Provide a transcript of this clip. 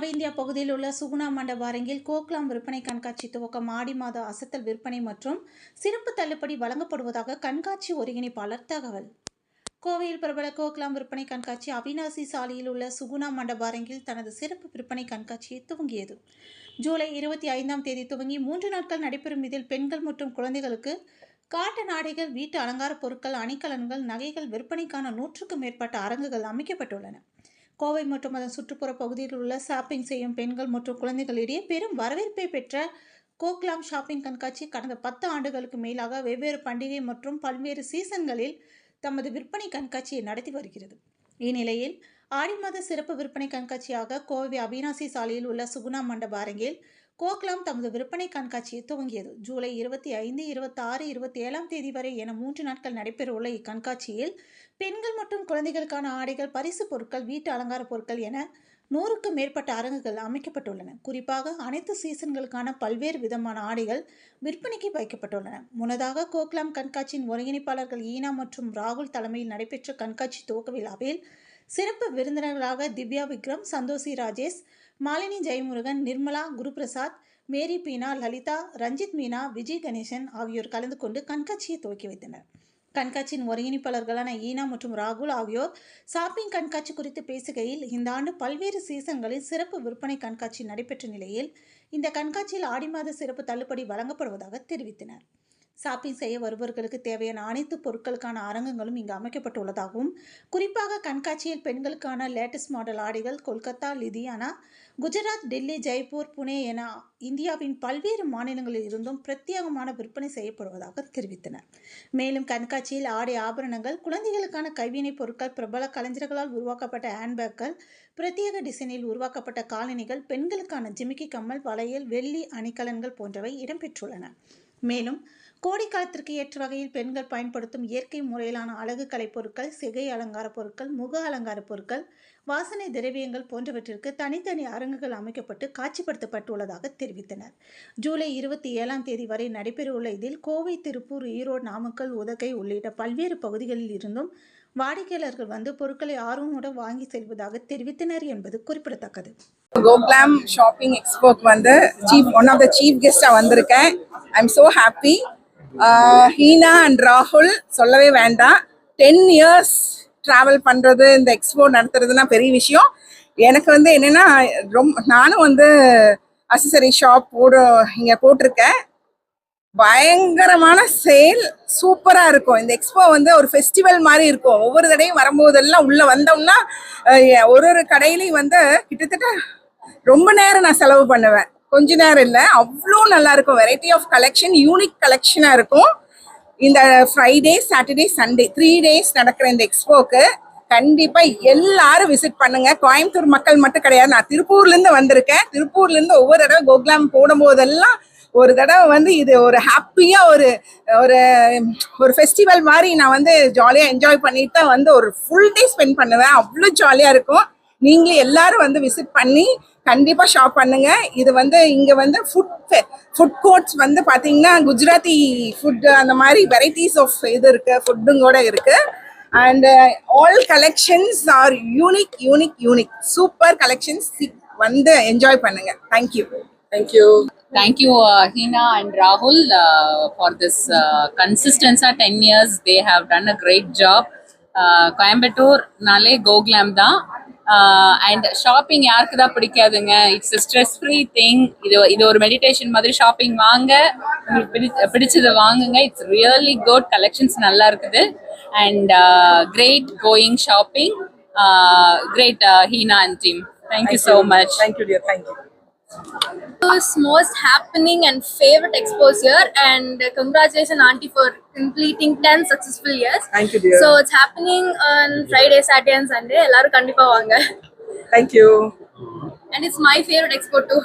நவ இந்தியா பகுதியில் உள்ள சுகுணா மண்டப அரங்கில் கோக்லாம் விற்பனை கண்காட்சி துவக்கம் ஆடி மாத அசத்தல் விற்பனை மற்றும் சிறப்பு தள்ளுபடி வழங்கப்படுவதாக கண்காட்சி ஒருங்கிணைப்பாளர் தகவல். கோவையில் பிரபல கோக்லாம் விற்பனை கண்காட்சி அவினாசி சாலையில் உள்ள சுகுணா மண்டப அரங்கில் தனது சிறப்பு விற்பனை கண்காட்சியை துவங்கியது. ஜூலை 25ஆம் தேதி துவங்கி 3 நாட்கள் நடைபெறும் இதில் பெண்கள் மற்றும் குழந்தைகளுக்கு காட்டன் ஆடைகள், வீட்டு அலங்கார பொருட்கள், அணிகலன்கள், நகைகள் விற்பனைக்கான 100க்கும் மேற்பட்ட அரங்குகள் அமைக்கப்பட்டுள்ளன. கோவை மற்றும் அதன் சுற்றுப்புற பகுதியில் உள்ள ஷாப்பிங் செய்யும் பெண்கள் மற்றும் குழந்தைகளிடையே பெரும் வரவேற்பை பெற்ற கோக்லாம் ஷாப்பிங் கண்காட்சி கடந்த 10 ஆண்டுகளுக்கு மேலாக வெவ்வேறு பண்டிகை மற்றும் பல்வேறு சீசன்களில் தமது விற்பனை கண்காட்சியை நடத்தி வருகிறது. இந்நிலையில் ஆடி மாத சிறப்பு விற்பனை கண்காட்சியாக கோவை அவினாசி சாலையில் உள்ள சுகுணா மண்டப அரங்கில் கோக்லாம் தமது விற்பனை கண்காட்சியை துவங்கியது. ஜூலை 25, 26, 27ஆம் தேதி வரை என 3 நாட்கள் நடைபெறவுள்ள இக்கண்காட்சியில் பெண்கள் மற்றும் குழந்தைகளுக்கான ஆடைகள், பரிசு பொருட்கள், வீட்டு அலங்கார பொருட்கள் என 100க்கும் மேற்பட்ட அரங்குகள் அமைக்கப்பட்டுள்ளன. குறிப்பாக அனைத்து சீசன்களுக்கான பல்வேறு விதமான ஆடைகள் விற்பனைக்கு வைக்கப்பட்டுள்ளன. முன்னதாக கோக்லாம் கண்காட்சியின் ஒருங்கிணைப்பாளர்கள் ஈனா மற்றும் ராகுல் தலைமையில் நடைபெற்ற கண்காட்சி துவக்க விழாவில் சிறப்பு விருந்தினர்களாக திவ்யா விக்ரம், சந்தோஷி ராஜேஷ், மாலினி ஜெயமுருகன், நிர்மலா, குருபிரசாத், மேரி பீனா, லலிதா, ரஞ்சித் மீனா, விஜய் கணேசன் ஆகியோர் கலந்து கொண்டு கண்காட்சியை துவக்கி வைத்தனர். கண்காட்சியின் ஒருங்கிணைப்பாளர்களான ஈனா மற்றும் ராகுல் ஆகியோர் ஷாப்பிங் கண்காட்சி குறித்து பேசுகையில், இந்த ஆண்டு பல்வேறு சீசன்களில் சிறப்பு விற்பனை கண்காட்சி நடைபெற்ற நிலையில் இந்த கண்காட்சியில் ஆடி மாத சிறப்பு தள்ளுபடி வழங்கப்படுவதாக தெரிவித்தனர். ஷாப்பிங் செய்ய வருபவர்களுக்கு தேவையான அனைத்து பொருட்களுக்கான அரங்கங்களும் இங்கு அமைக்கப்பட்டுள்ளதாகவும், குறிப்பாக கண்காட்சியில் பெண்களுக்கான லேட்டஸ்ட் மாடல் ஆடைகள் கொல்கத்தா, லுதியானா, குஜராத், டெல்லி, ஜெய்ப்பூர், புனே என இந்தியாவின் பல்வேறு மாநிலங்களில் இருந்தும் பிரத்யேகமான விற்பனை செய்யப்படுவதாக தெரிவித்தனர். மேலும் கண்காட்சியில் ஆடை ஆபரணங்கள், குழந்தைகளுக்கான கைவினைப் பொருட்கள், பிரபல கலைஞர்களால் உருவாக்கப்பட்ட ஹேண்ட்பேக்கள், பிரத்யேக டிசைனில் உருவாக்கப்பட்ட காலணிகள், பெண்களுக்கான ஜிமிக்கி கம்மல், வளையல், வெள்ளி அணிகலன்கள் போன்றவை இடம்பெற்றுள்ளன. மேலும் கோடைக்காலத்திற்கு ஏற்ற வகையில் பெண்கள் பயன்படுத்தும் இயற்கை முறையிலான அழகு கலை பொருட்கள், சிகை அலங்கார பொருட்கள், முக அலங்கார பொருட்கள், வாசனை திரவியங்கள் போன்றவற்றிற்கு தனித்தனி அரங்குகள் அமைக்கப்பட்டு காட்சிப்படுத்தப்பட்டுள்ளதாக தெரிவித்தனர். ஜூலை 27ஆம் தேதி வரை நடைபெறவுள்ள இதில் கோவை, திருப்பூர், ஈரோடு, நாமக்கல், உதகை உள்ளிட்ட பல்வேறு பகுதிகளில் இருந்தும் வாடிக்கையாளர்கள் வந்து பொருட்களை ஆர்வமுடன் வாங்கி செல்வதாக தெரிவித்தனர் என்பது குறிப்பிடத்தக்கது. கோக்லாம் ஷாப்பிங் எக்ஸ்போக்கு வந்து ஒன் ஆஃப் த சீஃப் கெஸ்டாக வந்திருக்கேன். I am so happy. Heena and ராகுல் சொல்லவே வேண்டாம். 10 இயர்ஸ் ட்ராவல் பண்ணுறது, இந்த எக்ஸ்போ நடத்துறதுனா பெரிய விஷயம். எனக்கு வந்து என்னென்னா, நானும் வந்து அக்சசரி ஷாப் இங்கே போட்டிருக்கேன். பயங்கரமான சேல், சூப்பராக இருக்கும். இந்த எக்ஸ்போ வந்து ஒரு ஃபெஸ்டிவல் மாதிரி இருக்கும். ஒவ்வொரு தடையும் வரும்போதெல்லாம் உள்ளே வந்தோம்னா ஒரு கடையிலையும் வந்து கிட்டத்தட்ட ரொம்ப நேரம் நான் செலவு பண்ணுவேன். கொஞ்ச நேரம் இல்லை, அவ்வளோ நல்லா இருக்கும். வெரைட்டி ஆஃப் கலெக்ஷன், யூனிக் கலெக்ஷனாக இருக்கும். இந்த ஃப்ரைடே, சாட்டர்டே, சண்டே 3 டேஸ் நடக்கிற இந்த எக்ஸ்போக்கு கண்டிப்பாக எல்லாரும் விசிட் பண்ணுங்க. கோயம்புத்தூர் மக்கள் மட்டும் கிடையாது, நான் திருப்பூர்லேருந்து வந்திருக்கேன். திருப்பூர்லேருந்து ஒவ்வொரு தடவை கோக்லாம் போடும்போதெல்லாம் ஒரு தடவை வந்து இது ஒரு ஹாப்பியாக ஒரு ஃபெஸ்டிவல் மாதிரி நான் வந்து ஜாலியாக என்ஜாய் பண்ணிட்டு தான் வந்து ஒரு ஃபுல் டே ஸ்பெண்ட் பண்ணுவேன். அவ்வளோ ஜாலியாக இருக்கும். நீங்களும் எல்லாரும் வந்து விசிட் பண்ணி கண்டிப்பாக ஷாப் பண்ணுங்க. இது வந்து இங்கே வந்து ஃபுட் கோர்ட்ஸ் வந்து பார்த்தீங்கன்னா குஜராத்தி ஃபுட், அந்த மாதிரி வெரைட்டிஸ் ஆஃப் இது இருக்கு, ஃபுட்டும் கூட இருக்கு. And all collections R unique super collections. வந்து என்ஜாய் பண்ணுங்க. Thank you. Thank you, Hina and Rahul, for this consistency. 10 years they have done a great job. Coimbatore nale Goglam da, and shopping யாருக்கு தான் பிடிக்காதுங்க. It's a stress free thing. இது ஒரு meditation மாதிரி. Shopping வாங்க, பிடிச்சதை வாங்குங்க. It's really good. கலெக்ஷன்ஸ் நல்லா இருக்குது. And great going shopping. Great, Hina and team. Thank you so much. Thank you dear. Thank you. It's most happening and favorite expos here, and congratulations auntie for completing 10 successful years. Thank you dear. So it's happening on Friday, Saturday and Sunday. Ellaru kandipa vaanga. Thank you. And it's my favorite expo too.